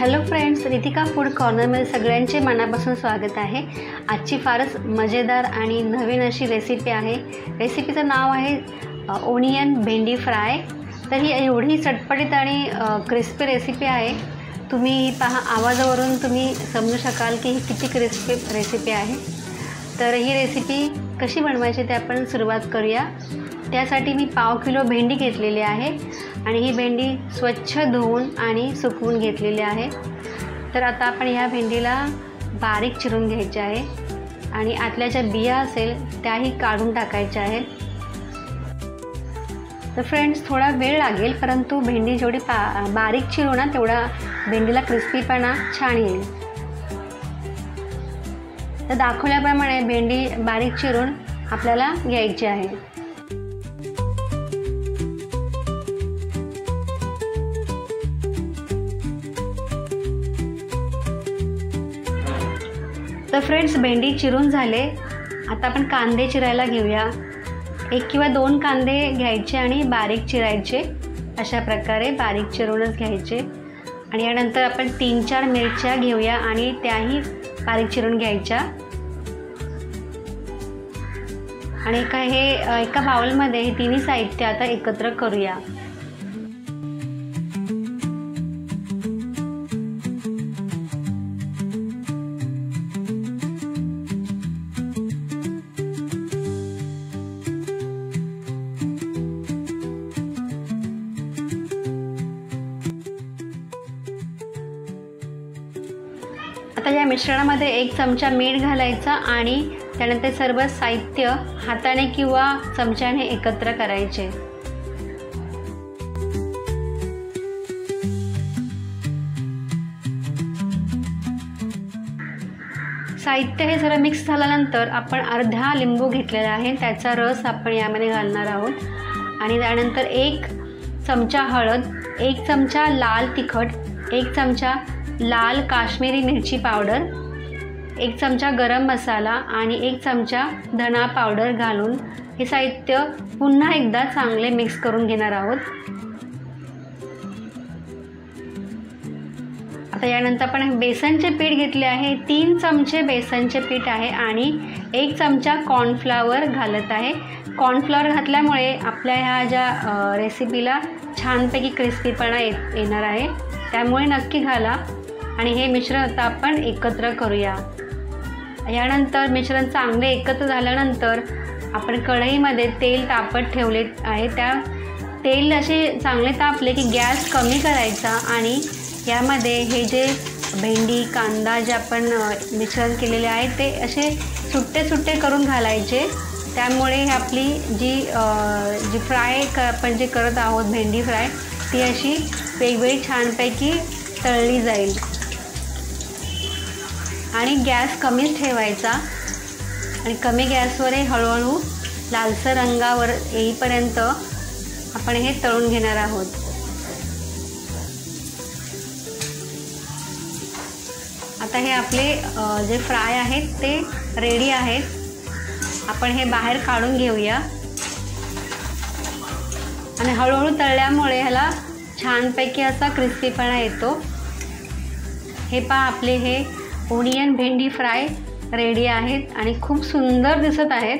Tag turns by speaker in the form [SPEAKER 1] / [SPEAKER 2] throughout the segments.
[SPEAKER 1] Hello friends, Ritika food कॉर्नरमध्ये सगळ्यांचे मनापासून स्वागत आहे। आजची फारच मजेदार आणि नवीन अशी रेसिपी आहे। रेसिपीचं नाव आहे ओनियन भेंडी फ्राय। तर ही एवढी चटपटीत आणि क्रिस्पी रेसिपी आहे। तुम्ही पहा, आवाजावरून तुम्ही समजू शकाल की ही किती क्रिस्पी रेसिपी आहे। तर ही रेसिपी कशी बनवायची ते आपण सुरुवात करूया। त्यासाठी मी पाव किलो भेंडी घेतलेली आहे आणि ही भेंडी स्वच्छ धुवून आणि सुकवून घेतलेली आहे। तर आता आपण ह्या भेंडीला बारीक चिरून घ्यायचे आहे आणि आतल्या ज्या बिया असेल त्याही काढून टाकायच्या आहेत। तर फ्रेंड्स, थोडा वेळ लागेल, परंतु भेंडी जेवढी बारीक चिरू ना तेवढा भेंडीला क्रिस्पीपणा छान येईल। तर दाखवल्याप्रमाणे भेंडी बारीक चिरून आपल्याला घ्यायची आहे। तर फ्रेंड्स, भेंडी चिरून झाले। आता आपण कांदे चिरायला घेऊया। 1 किंवा 2 कांदे घ्यायचे आणि बारीक चिरायचे। अशा प्रकारे बारीक चिरूनच घ्यायचे। आणि यानंतर आपण 3-4 मिरच्या घेऊया आणि त्याही बारीक चिरून घ्यायच्या। आणि एका बाउलमध्ये हे तिन्ही साहित्य आता एकत्र करूया। आता या मिश्रणामध्ये 1 चमचा मीठ घालायचा आणि त्यानंतर सर्व साहित्य हाताने किंवा चमच्याने एकत्र करायचे। साहित्य हे सर्व मिक्स झाल्यानंतर आपण अर्धा लिंबू घेतलेला आहे, त्याचा रस आपण यामध्ये घालणार आहोत। आणि त्यानंतर 1 चमचा हळद, 1 चमचा लाल तिखट, 1 चमचा लाल काश्मीरी मिरची पावडर, 1 चमचा गरम मसाला आणि 1 चमचा धना पावडर घालून हे साहित्य पुन्हा एकदा चांगले मिक्स करून घेणार आहोत। आता यानंतर आपण बेसनचे पीठ घेतले आहे। 3 चमचे बेसनचे पीठ आहे आणि 1 चमचा कॉर्नफ्लॉवर घालत आहे। कॉर्नफ्लॉवर घातल्यामुळे आपल्या ह्या ज्या रेसिपीला छानपैकी क्रिस्पीपणा येणार आहे, त्यामुळे नक्की घाला। आणि हे मिश्रण आता आपण एकत्र करूया। यानंतर मिश्रण चांगले एकत्र झाल्यानंतर आपण कढईमध्ये तेल तापत ठेवले आहे। त्या तेल असे चांगले तापले की गॅस कमी करायचा आणि यामध्ये हे जे भेंडी कांदा जे आपण मिश्रण केलेले आहे ते असे सुट्टे सुट्टे करून घालायचे। त्यामुळे हे आपली जी फ्राय आपण जे करत आहोत भेंडी फ्राय, ती अशी वेगवेगळी छानपैकी तळली जाईल। आणि गॅस कमीच ठेवायचा आणि कमी गॅसवर हळूहळू लालसर रंगावर येईपर्यंत आपण हे तळून घेणार आहोत। आता हे आपले जे फ्राय आहेत ते रेडी आहेत। आपण हे बाहेर काढून घेऊया आणि हळूहळू तळल्यामुळे ह्याला छानपैकी असा क्रिस्पीपणा येतो। हे पहा, आपले हे ओनियन भेंडी फ्राय रेडी आहेत आणि खूप सुंदर दिसत आहेत।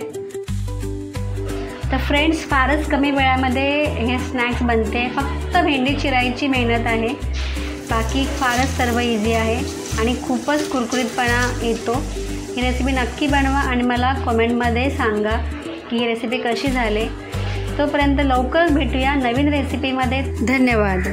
[SPEAKER 1] तर फ्रेंड्स, फारच कमी वेळामध्ये हे स्नॅक्स बनते। फक्त भेंडी चिरायची मेहनत आहे, बाकी फारच सर्व इझी आहे आणि खूपच कुरकुरीतपणा येतो। ही रेसिपी नक्की बनवा आणि मला कमेंटमध्ये सांगा की ही रेसिपी कशी झाली। तोपर्यंत लवकरच भेटूया नवीन रेसिपीमध्ये। धन्यवाद।